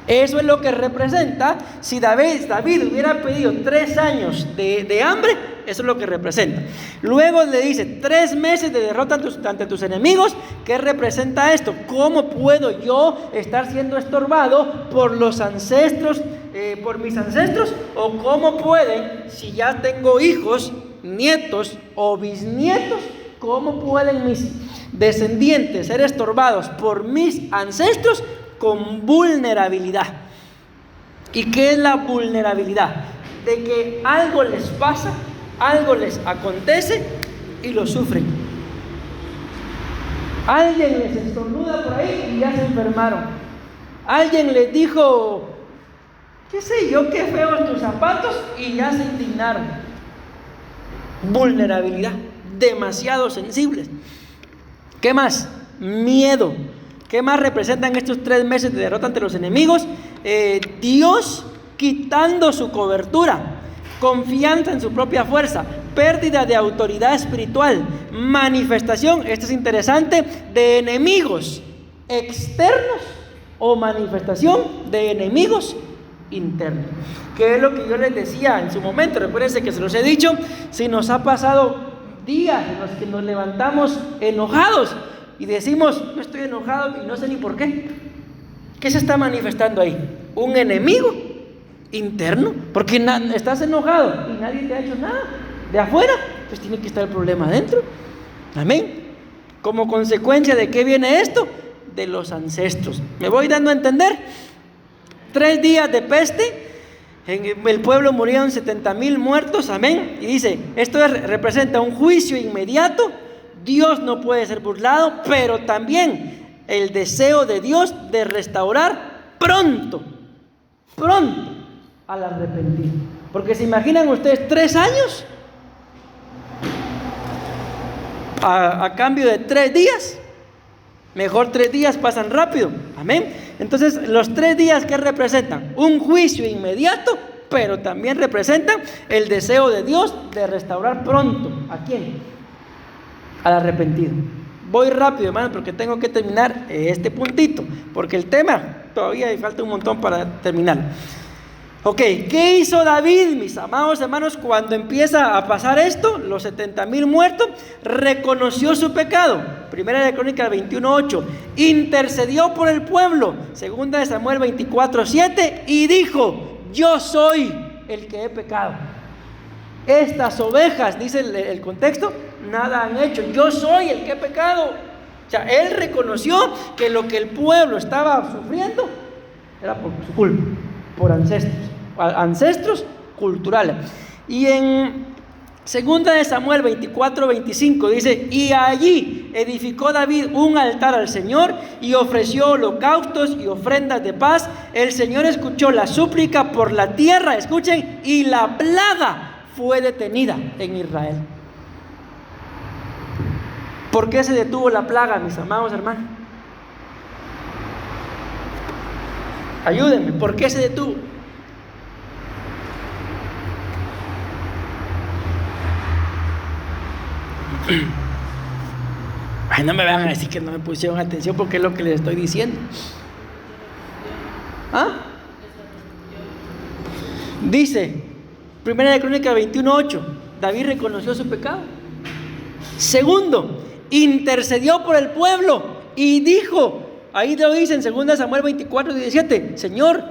Eso es lo que representa. Si David hubiera pedido 3 años de hambre, eso es lo que representa. Luego le dice 3 meses de derrota ante tus enemigos. ¿Qué representa esto? ¿Cómo puedo yo estar siendo estorbado por los ancestros, por mis ancestros? ¿O cómo pueden, si ya tengo hijos, nietos o bisnietos, cómo pueden mis descendientes ser estorbados por mis ancestros con vulnerabilidad? ¿Y qué es la vulnerabilidad? De que algo les pasa, algo les acontece y lo sufren. Alguien les estornuda por ahí y ya se enfermaron. Alguien les dijo, qué sé yo, qué feos tus zapatos, y ya se indignaron. Vulnerabilidad, demasiado sensibles. ¿Qué más? Miedo. ¿Qué más representan estos 3 meses de derrota ante los enemigos? Dios quitando su cobertura, confianza en su propia fuerza, pérdida de autoridad espiritual, manifestación, esto es interesante, de enemigos externos o manifestación de enemigos internos. Que es lo que yo les decía en su momento. Recuérdense que se los he dicho, si nos ha pasado días en los que nos levantamos enojados y decimos, no estoy enojado y no sé ni por qué. ¿Qué se está manifestando ahí? Un enemigo interno, porque estás enojado y nadie te ha hecho nada. De afuera, pues tiene que estar el problema adentro. Amén. Como consecuencia de qué viene esto, de los ancestros. ¿Me voy dando a entender? 3 días de peste, en el pueblo murieron 70,000 muertos, amén. Y dice, esto representa un juicio inmediato. Dios no puede ser burlado, pero también el deseo de Dios de restaurar pronto al arrepentido. Porque se imaginan ustedes 3 años a cambio de 3 días. Mejor 3 días pasan rápido, amén. Entonces los 3 días, ¿qué representan? Un juicio inmediato, pero también representan el deseo de Dios de restaurar pronto. ¿A quién? Al arrepentido. Voy rápido, hermano, porque tengo que terminar este puntito, porque el tema todavía falta un montón para terminar. Ok, ¿qué hizo David, mis amados hermanos, cuando empieza a pasar esto? Los 70,000 muertos. Reconoció su pecado. Primera de Crónicas 21:8. Intercedió por el pueblo. Segunda de Samuel 24:7. Y dijo, yo soy el que he pecado. Estas ovejas, dice el contexto, nada han hecho. Yo soy el que he pecado. O sea, él reconoció que lo que el pueblo estaba sufriendo era por su culpa, por ancestros culturales. Y en segunda de Samuel 24:25 dice, y allí edificó David un altar al Señor y ofreció holocaustos y ofrendas de paz. El Señor escuchó la súplica por la tierra, escuchen, y la plaga fue detenida en Israel. ¿Por qué se detuvo la plaga, mis amados hermanos? Ayúdenme, ¿por qué se detuvo? Ay, no me van a decir que no me pusieron atención porque es lo que les estoy diciendo. ¿Ah? Dice, Primera de Crónicas 21:8, David reconoció su pecado. Segundo, intercedió por el pueblo y dijo, ahí lo dice en 2 Samuel 24:17, Señor,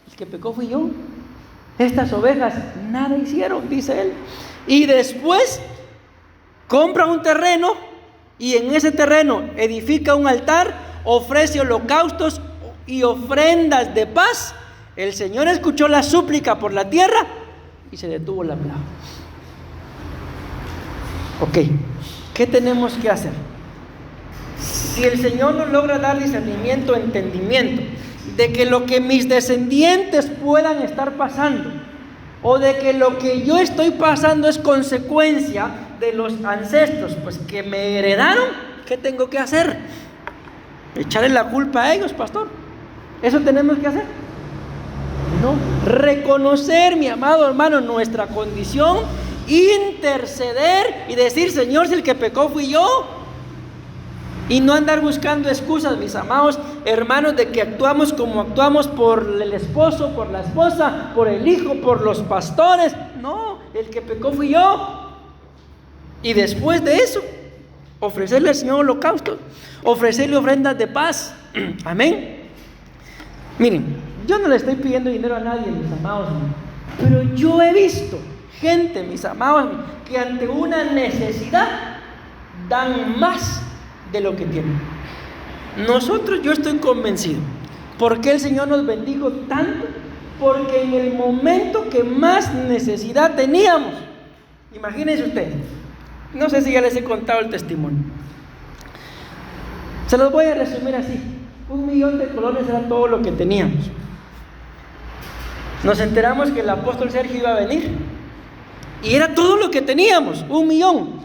el que pecó fui yo. Estas ovejas nada hicieron, dice él. Y después compra un terreno y en ese terreno edifica un altar, ofrece holocaustos y ofrendas de paz, el Señor escuchó la súplica por la tierra y se detuvo la plaga. Ok, ¿qué tenemos que hacer? Si el Señor nos logra dar discernimiento, entendimiento de que lo que mis descendientes puedan estar pasando, o de que lo que yo estoy pasando es consecuencia de los ancestros, pues que me heredaron, ¿qué tengo que hacer? ¿Echarle la culpa a ellos, pastor? ¿Eso tenemos que hacer? No, reconocer, mi amado hermano, nuestra condición, interceder y decir, Señor, si el que pecó fui yo. Y no andar buscando excusas, mis amados hermanos, de que actuamos como actuamos por el esposo, por la esposa, por el hijo, por los pastores. No, el que pecó fui yo. Y después de eso, ofrecerle al Señor holocaustos, ofrecerle ofrendas de paz. Amén. Miren, yo no le estoy pidiendo dinero a nadie, mis amados, pero yo he visto gente, mis amados, que ante una necesidad dan más de lo que tienen. Nosotros, yo estoy convencido, ¿por qué el Señor nos bendijo tanto? Porque en el momento que más necesidad teníamos, imagínense ustedes, no sé si ya les he contado el testimonio, se los voy a resumir así: 1 millón de colones era todo lo que teníamos. Nos enteramos que el apóstol Sergio iba a venir y era todo lo que teníamos, 1 millón.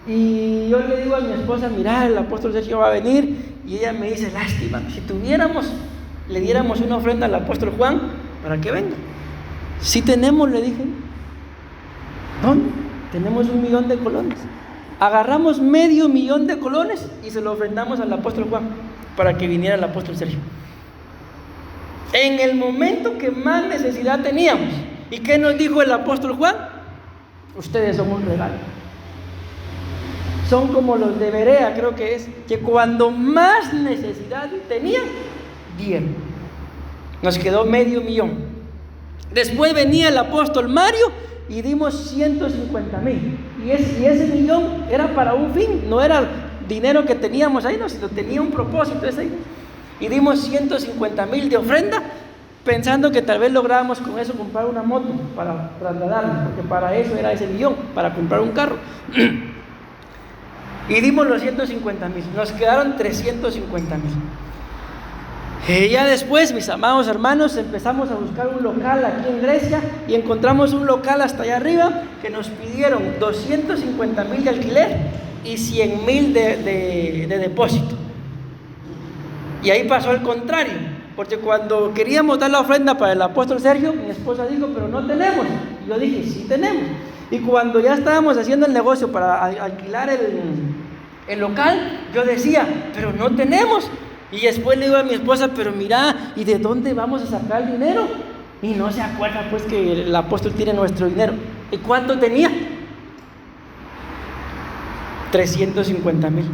Y yo le digo a mi esposa, mira, el apóstol Sergio va a venir, y ella me dice, lástima, si tuviéramos, le diéramos una ofrenda al apóstol Juan para que venga. Si tenemos, le dije, ¿dónde? Tenemos 1 millón de colones. Agarramos medio millón de colones y se lo ofrendamos al apóstol Juan para que viniera el apóstol Sergio. En el momento que más necesidad teníamos. ¿Y qué nos dijo el apóstol Juan? Ustedes son un regalo. Son como los de Berea, creo que es, que cuando más necesidad tenían, dieron. Nos quedó medio millón. Después venía el apóstol Mario y dimos 150,000. Y ese millón era para un fin, no era dinero que teníamos ahí, no, sino tenía un propósito ese. Y dimos 150,000 de ofrenda, pensando que tal vez lográbamos con eso comprar una moto para trasladarnos, porque para eso era ese millón, para comprar un carro. Y dimos los 150,000, nos quedaron 350,000. Y ya después, mis amados hermanos, empezamos a buscar un local aquí en Grecia y encontramos un local hasta allá arriba que nos pidieron 250,000 de alquiler y 100,000 de depósito. Y ahí pasó al contrario, porque cuando queríamos dar la ofrenda para el apóstol Sergio, mi esposa dijo, pero no tenemos. Y yo dije, sí tenemos. Y cuando ya estábamos haciendo el negocio para alquilar el local, yo decía, pero no tenemos. Y después le digo a mi esposa, pero mira, ¿y de dónde vamos a sacar el dinero? Y no se acuerda pues que el apóstol tiene nuestro dinero. ¿Y cuánto tenía? 350,000.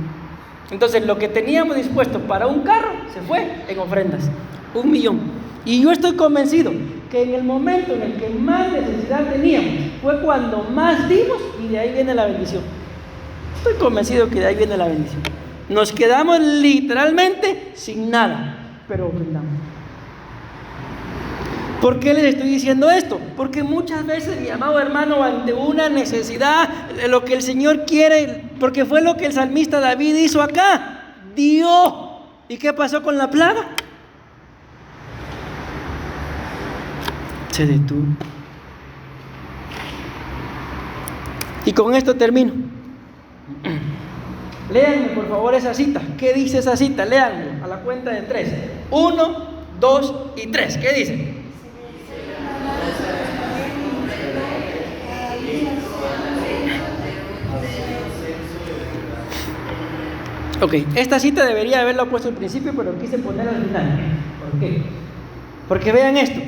Entonces lo que teníamos dispuesto para un carro se fue en ofrendas, 1 millón. Y yo estoy convencido que en el momento en el que más necesidad teníamos fue cuando más dimos, y de ahí viene la bendición. Estoy convencido que de ahí viene la bendición. Nos quedamos literalmente sin nada, pero ofrendamos. ¿Por qué les estoy diciendo esto? Porque muchas veces, mi amado hermano, ante una necesidad, lo que el Señor quiere, porque fue lo que el salmista David hizo acá, dio. ¿Y qué pasó con la plaga? Se detuvo. Y con esto termino. Léanme por favor esa cita. ¿Qué dice esa cita? Léanme a la cuenta de 3. 1, 2 y 3. ¿Qué dice? Ok, esta cita debería haberla puesto al principio, pero quise ponerla al final. ¿Por qué? Porque vean esto.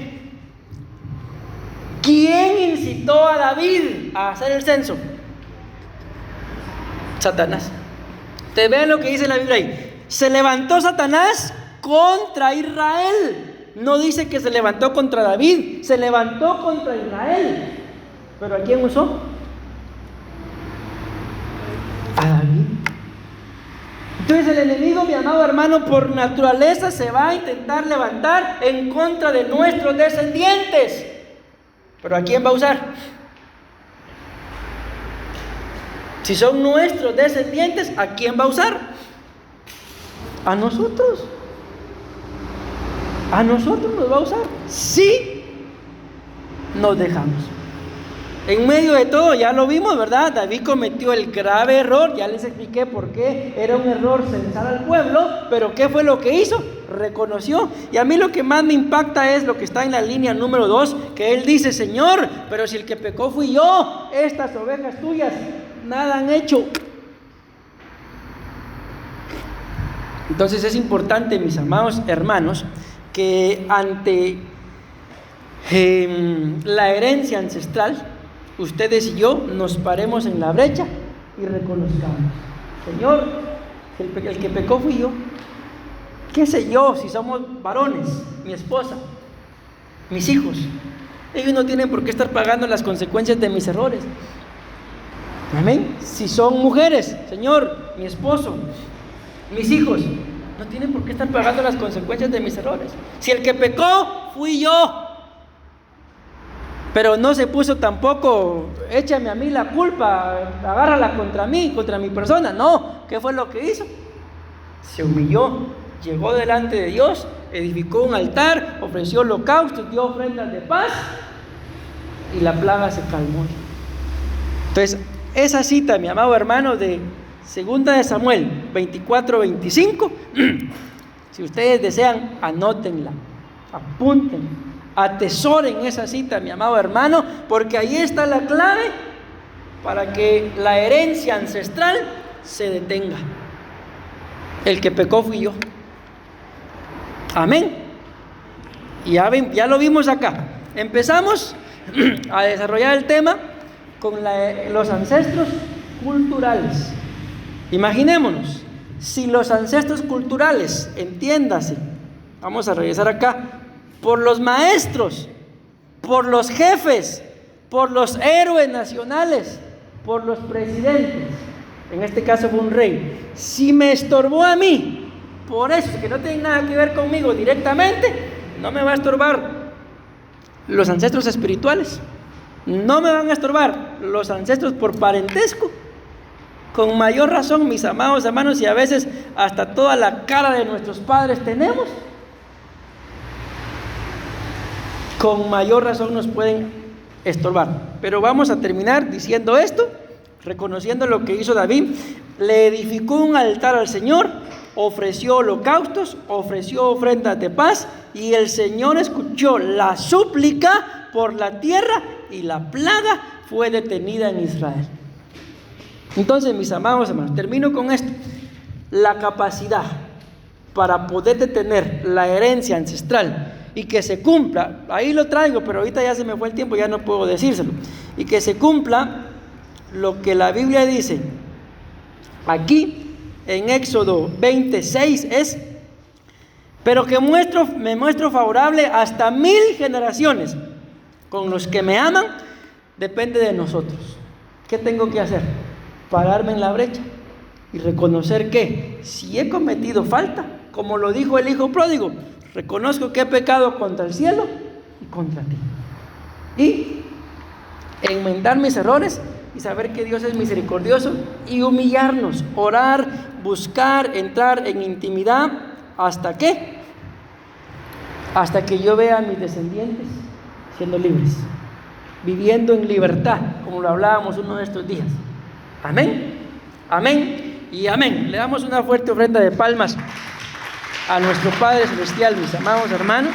¿Quién incitó a David a hacer el censo? Satanás. Ustedes vean lo que dice la Biblia ahí. Se levantó Satanás contra Israel. No dice que se levantó contra David, se levantó contra Israel. ¿Pero a quién usó? A David. Entonces Entonces el enemigo, mi amado hermano, por naturaleza se va a intentar levantar en contra de nuestros descendientes. ¿Pero a quién va a usar? Si son nuestros descendientes, ¿a quién va a usar? A nosotros. A nosotros nos va a usar. Si nos dejamos. En medio de todo, ya lo vimos, ¿verdad? David cometió el grave error, ya les expliqué por qué era un error censar al pueblo, pero ¿qué fue lo que hizo? Reconoció. Y a mí lo que más me impacta es lo que está en la línea número 2, que él dice: Señor, pero si el que pecó fui yo, estas ovejas tuyas nada han hecho. Entonces es importante, mis amados hermanos, que ante la herencia ancestral, ustedes y yo nos paremos en la brecha y reconozcamos: Señor, el que pecó fui yo. ¿Qué sé yo si somos varones? Mi esposa, mis hijos, ellos no tienen por qué estar pagando las consecuencias de mis errores. Amén. Si son mujeres, Señor, mi esposo, mis hijos, no tienen por qué estar pagando las consecuencias de mis errores. Si el que pecó fui yo, pero no se puso tampoco: échame a mí la culpa, agárrala contra mí, contra mi persona. No, ¿qué fue lo que hizo? Se humilló, llegó delante de Dios, edificó un altar, ofreció holocaustos, dio ofrendas de paz, y la plaga se calmó. Entonces, esa cita, mi amado hermano, de 2 de Samuel 24-25, si ustedes desean, anótenla, apúntenla, atesoren esa cita, mi amado hermano, porque ahí está la clave para que la herencia ancestral se detenga. El que pecó fui yo. Amén. Y ya lo vimos acá. Empezamos a desarrollar el tema con los ancestros culturales. Imaginémonos, si los ancestros culturales, entiéndase, vamos a regresar acá, por los maestros, por los jefes, por los héroes nacionales, por los presidentes, en este caso fue un rey, si me estorbó a mí, por eso, que no tiene nada que ver conmigo directamente, no me va a estorbar los ancestros espirituales, no me van a estorbar los ancestros por parentesco. Con mayor razón, mis amados hermanos, y a veces hasta toda la cara de nuestros padres tenemos, con mayor razón nos pueden estorbar. Pero vamos a terminar diciendo esto, reconociendo lo que hizo David. Le edificó un altar al Señor, ofreció holocaustos, ofreció ofrendas de paz, y el Señor escuchó la súplica por la tierra, y la plaga fue detenida en Israel. Entonces, mis amados hermanos, termino con esto. La capacidad para poder detener la herencia ancestral y que se cumpla, ahí lo traigo, pero ahorita ya se me fue el tiempo, ya no puedo decírselo, y que se cumpla lo que la Biblia dice aquí en Éxodo 26 es: pero que me muestro favorable hasta 1000 generaciones con los que me aman. Depende de nosotros. ¿Qué tengo que hacer? Pararme en la brecha y reconocer que si he cometido falta, como lo dijo el hijo pródigo, reconozco que he pecado contra el cielo y contra ti, y enmendar mis errores y saber que Dios es misericordioso, y humillarnos, orar, buscar, entrar en intimidad. ¿Hasta qué? Hasta que yo vea a mis descendientes siendo libres, viviendo en libertad, como lo hablábamos uno de estos días. Amén, amén y amén. Le damos una fuerte ofrenda de palmas a nuestro Padre Celestial, mis amados hermanos.